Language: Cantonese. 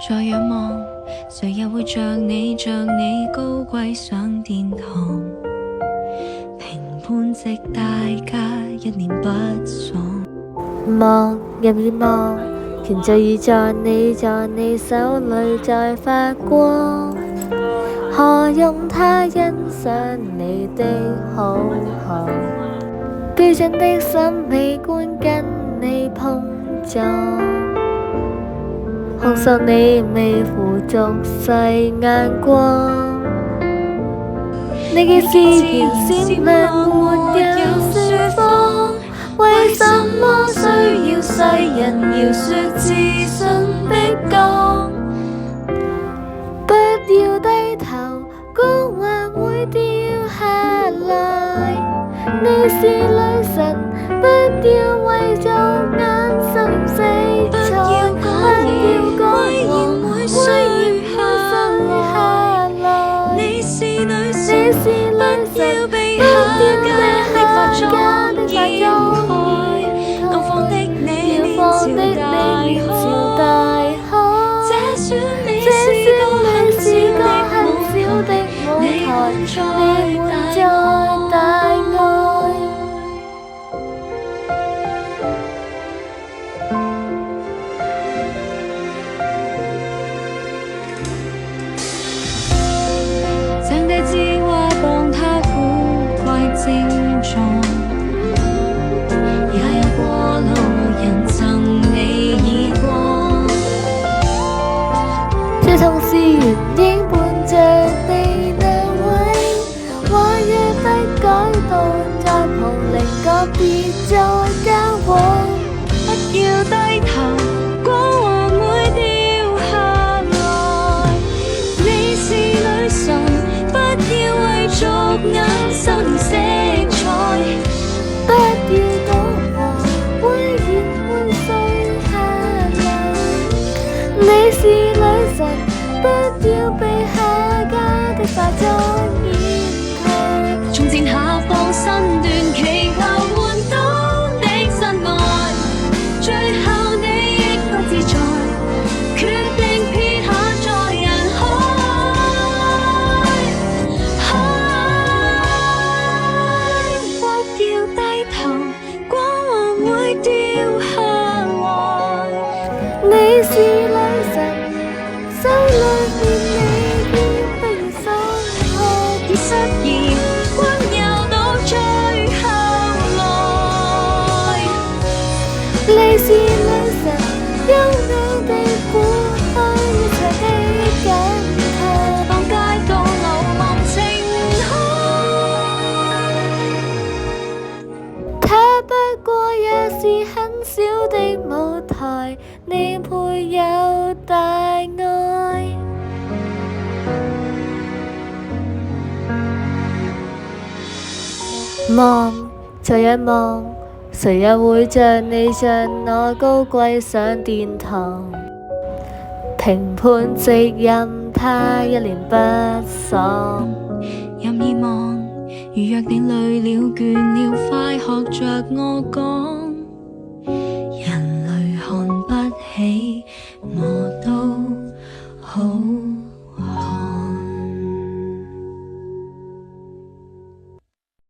再仰望，誰又會像你高貴上殿堂，評判值大家一臉不爽。望任意望，權杖已在你手裏在發光，何用他欣賞你的好看？標準的審美觀跟你碰撞，控訴你未符俗世眼光。你嘅自然閃亮沒有説謊，為什麼需要世人描述自信的光？不要低頭，光環會掉下來。你是女神，不要為做眼神色彩，不要講王會衰下來。你是女神，不要被下架的化妝掩蓋，怒放的你面朝大海。這算你是個很小的舞台，你們在大愛。上帝之話當他古怪症狀，也有過路人贈你耳光。這痛是原因伴着你那位，話若不改動，在旁鄰個別再交往。不要低頭，光環會掉下來。你是女神，不要為俗眼新色彩，不要講話，會碎下來。你是女神，不要被下架的化妝掩蓋。從前下放身段，祈求換到你真愛，最後你亦不自在，決定撇下在人海。不要低頭，光環會掉下來。你是女神，手裏面你不如鬆開，已失言，溫柔到最後來。你是女神，優雅地鼓開一切的感慨，當街道流亡情海。它不過也是很小的舞台，你配有大愛。望再仰望，誰又會像你像我高貴上殿堂？評判直任他一臉不爽。任意望，如若你累了倦了，快學着我講。